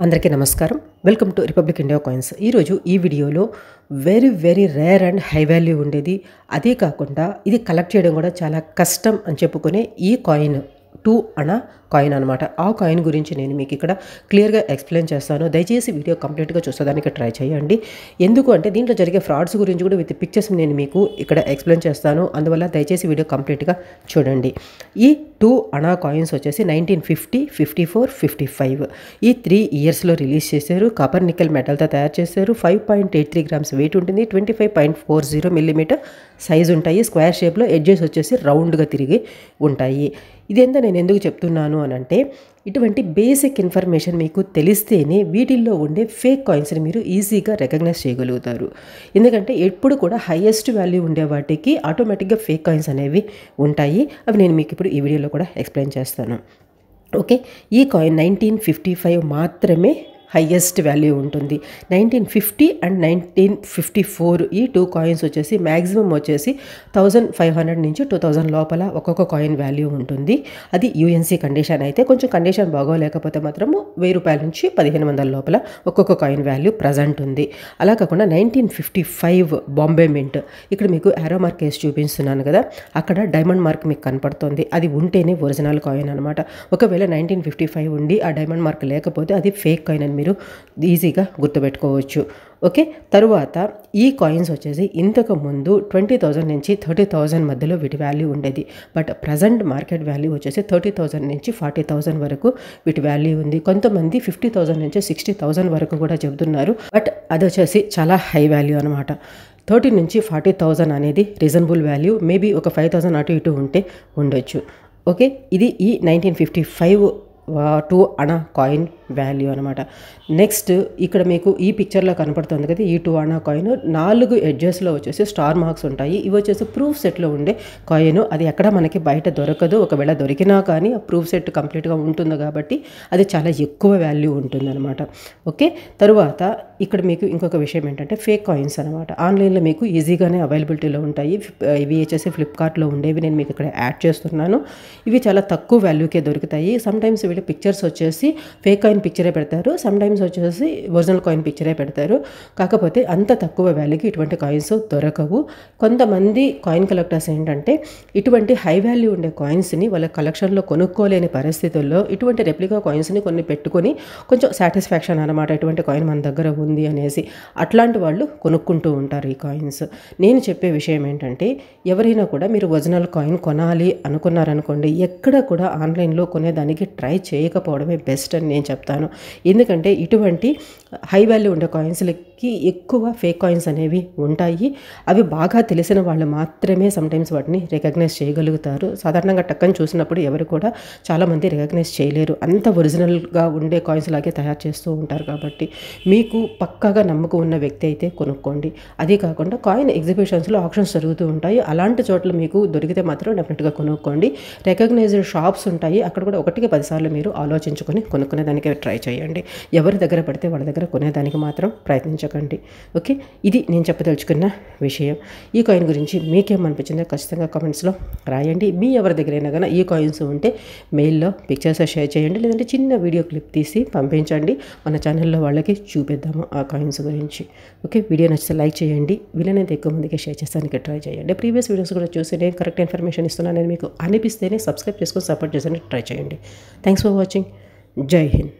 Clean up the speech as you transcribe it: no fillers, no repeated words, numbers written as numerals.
అందరికీ నమస్కారం. Welcome to republic India coins. ఈరోజు ఈ వీడియోలో very rare and high value ఉండేది, అదే కాకుండా ఇది కలెక్ట్ చేయడం కూడా చాలా కష్టం అని చెప్పుకునే ఈ కాయిన్ 2 అనా కాయిన్ అనమాట. ఆ కాయిన్ గురించి నేను మీకు ఇక్కడ క్లియర్గా ఎక్స్ప్లెయిన్ చేస్తాను. దయచేసి వీడియో కంప్లీట్గా చూసేదానికి ట్రై చేయండి. ఎందుకు అంటే దీంట్లో జరిగే ఫ్రాడ్స్ గురించి కూడా విత్ పిక్చర్స్ నేను మీకు ఇక్కడ ఎక్స్ప్లెయిన్ చేస్తాను. అందువల్ల దయచేసి వీడియో కంప్లీట్గా చూడండి. ఈ 2 అనా కాయిన్స్ వచ్చేసి 1950, 54, 55 ఈ 3 ఇయర్స్లో రిలీజ్ చేశారు. కాపర్ నికెల్ మెటల్తో తయారు చేశారు. 5.83 గ్రామ్స్ వెయిట్ ఉంటుంది. 25.40 మిల్లీమీటర్ సైజ్ ఉంటాయి. స్క్వేర్ షేప్లో ఎడ్జెస్ వచ్చేసి రౌండ్గా తిరిగి ఉంటాయి. ఇదేంతా నేను ఎందుకు చెప్తున్నాను అని అంటే, ఇటువంటి బేసిక్ ఇన్ఫర్మేషన్ మీకు తెలిస్తేనే వీటిల్లో ఉండే ఫేక్ కాయిన్స్ని మీరు ఈజీగా రికగ్నైజ్ చేయగలుగుతారు. ఎందుకంటే ఎప్పుడు కూడా హైయెస్ట్ వాల్యూ ఉండే వాటికి ఆటోమేటిక్గా ఫేక్ కాయిన్స్ అనేవి ఉంటాయి. అవి నేను మీకు ఇప్పుడు ఈ వీడియోలో కూడా ఎక్స్ప్లెయిన్ చేస్తాను. ఓకే, ఈ కాయిన్ 1955 మాత్రమే హైయెస్ట్ వాల్యూ ఉంటుంది. 1950 అండ్ 1954 ఈ 2 కాయిన్స్ వచ్చేసి మ్యాక్సిమం వచ్చేసి 1500 నుంచి 2000 లోపల ఒక్కొక్క కాయిన్ వాల్యూ ఉంటుంది. అది యూఎన్సీ కండిషన్ అయితే, కొంచెం కండిషన్ బాగోలేకపోతే మాత్రము 1000 రూపాయల నుంచి 1500 లోపల ఒక్కొక్క కాయిన్ వాల్యూ ప్రజెంట్ ఉంది. అలా కాకుండా 1955 బాంబే మింట్, ఇక్కడ మీకు యారో మార్క్ వేసి చూపిస్తున్నాను కదా, అక్కడ డైమండ్ మార్క్ మీకు కనపడుతుంది. అది ఉంటేనే ఒరిజినల్ కాయిన్ అనమాట. ఒకవేళ 1955 ఉండి ఆ డైమండ్ మార్క్ లేకపోతే అది ఫేక్ కాయిన్ అని మీరు ఈజీగా గుర్తుపెట్టుకోవచ్చు. ఓకే, తరువాత ఈ కాయిన్స్ వచ్చేసి ఇంతకు ముందు 20,000 నుంచి 30,000 మధ్యలో వీటి వాల్యూ ఉండేది. బట్ ప్రజెంట్ మార్కెట్ వాల్యూ వచ్చేసి 30,000 నుంచి 40,000 వరకు వీటి వాల్యూ ఉంది. కొంతమంది 50,000 నుంచి 60,000 వరకు కూడా చెబుతున్నారు. బట్ అది వచ్చేసి చాలా హై వాల్యూ అనమాట. 30 నుంచి 40,000 అనేది రీజనబుల్ వాల్యూ. మేబీ ఒక 5,000 అటు ఇటు ఉంటే ఉండొచ్చు. ఓకే, ఇది ఈ 1955 2 అనా కాయిన్ వాల్యూ అనమాట. నెక్స్ట్ ఇక్కడ మీకు ఈ పిక్చర్లో కనపడుతుంది కదా, ఈ 2 అనా కాయిన్ 4 ఎడ్జెస్లో వచ్చేసి స్టార్ మార్క్స్ ఉంటాయి. ఇవి వచ్చేసి ప్రూఫ్ సెట్లో ఉండే కాయిన్. అది ఎక్కడ మనకి బయట దొరకదు. ఒకవేళ దొరికినా కానీ ఆ ప్రూఫ్ సెట్ కంప్లీట్గా ఉంటుంది కాబట్టి అది చాలా ఎక్కువ వాల్యూ ఉంటుంది అనమాట. ఓకే, తరువాత ఇక్కడ మీకు ఇంకొక విషయం ఏంటంటే ఫేక్ కాయిన్స్ అనమాట. ఆన్లైన్లో మీకు ఈజీగానే అవైలబిలిటీలో ఉంటాయి. ఇవి వచ్చేసి ఫ్లిప్కార్ట్లో ఉండేవి నేను మీకు ఇక్కడ యాడ్ చేస్తున్నాను. ఇవి చాలా తక్కువ వాల్యూకే దొరుకుతాయి. సమ్టైమ్స్ వీళ్ళ పిక్చర్స్ వచ్చేసి ఫేక్ కాయిన్ పిక్చరే పెడతారు, సమ్టైమ్స్ వచ్చేసి ఒరిజినల్ కాయిన్ పిక్చరే పెడతారు. కాకపోతే అంత తక్కువ వాల్యూకి ఇటువంటి కాయిన్స్ దొరకవు. కొంతమంది కాయిన్ కలెక్టర్స్ ఏంటంటే ఇటువంటి హై వాల్యూ ఉండే కాయిన్స్ని వాళ్ళ కలెక్షన్లో కొనుక్కోలేని పరిస్థితుల్లో ఇటువంటి రెప్లికా కాయిన్స్ని కొన్ని పెట్టుకొని కొంచెం సాటిస్ఫాక్షన్ అనమాట, ఇటువంటి కాయిన్ మన దగ్గర ఉంది అనేసి అట్లాంటి వాళ్ళు కొనుక్కుంటూ ఉంటారు ఈ కాయిన్స్. నేను చెప్పే విషయం ఏంటంటే, ఎవరైనా కూడా మీరు ఒరిజినల్ కాయిన్ కొనాలి అనుకున్నారనుకోండి, ఎక్కడ కూడా ఆన్లైన్లో కొనేదానికి ట్రై చేయకపోవడమే బెస్ట్ అని నేను చెప్తాను. ఎందుకంటే ఇటువంటి హై వాల్యూ ఉండే కాయిన్స్లకి ఎక్కువ ఫేక్ కాయిన్స్ అనేవి ఉంటాయి. అవి బాగా తెలిసిన వాళ్ళు మాత్రమే సమ్టైమ్స్ వాటిని రికగ్నైజ్ చేయగలుగుతారు. సాధారణంగా టక్కని చూసినప్పుడు ఎవరు కూడా చాలామంది రికగ్నైజ్ చేయలేరు. అంత ఒరిజినల్గా ఉండే కాయిన్స్ లాగే తయారు చేస్తూ ఉంటారు. కాబట్టి మీకు పక్కాగా నమ్మకం ఉన్న వ్యక్తి అయితే కొనుక్కోండి. అదే కాకుండా కాయిన్ ఎగ్జిబిషన్స్లో ఆప్షన్స్ జరుగుతూ ఉంటాయి. అలాంటి చోట్ల మీకు దొరికితే మాత్రం డెఫినెట్గా కొనుక్కోండి. రికగ్నైజ్డ్ షాప్స్ ఉంటాయి, అక్కడ కూడా 1కి 10 సార్లు మీరు ఆలోచించుకొని కొనుక్కునేదానికి ట్రై చేయండి. ఎవరి దగ్గర పడితే వాళ్ళ దగ్గర కొనేదానికి మాత్రం ప్రయత్నించకండి. ఓకే, ఇది నేను చెప్పదలుచుకున్న విషయం. ఈ కాయిన్ గురించి మీకేమనిపించిందో ఖచ్చితంగా కామెంట్స్లో రాయండి. మీ ఎవరి దగ్గరైనా కానీ ఈ కాయిన్స్ ఉంటే మెయిల్లో పిక్చర్స్ షేర్ చేయండి, లేదంటే చిన్న వీడియో క్లిప్ తీసి పంపించండి. మన ఛానల్లో వాళ్ళకి చూపిద్దాము ఆ కాయిన్స్ గురించి. ఓకే, వీడియో నచ్చితే లైక్ చేయండి, వీలైనంత ఎక్కువ మందికి షేర్ చేస్తానికి ట్రై చేయండి. ప్రీవియస్ వీడియోస్ కూడా చూసి నేను కరెక్ట్ ఇన్ఫర్మేషన్ ఇస్తున్నానని మీకు అనిపిస్తేనే సబ్స్క్రైబ్ చేసుకొని సపోర్ట్ చేసానికి ట్రై చేయండి. Thanks for watching. జై హింద్.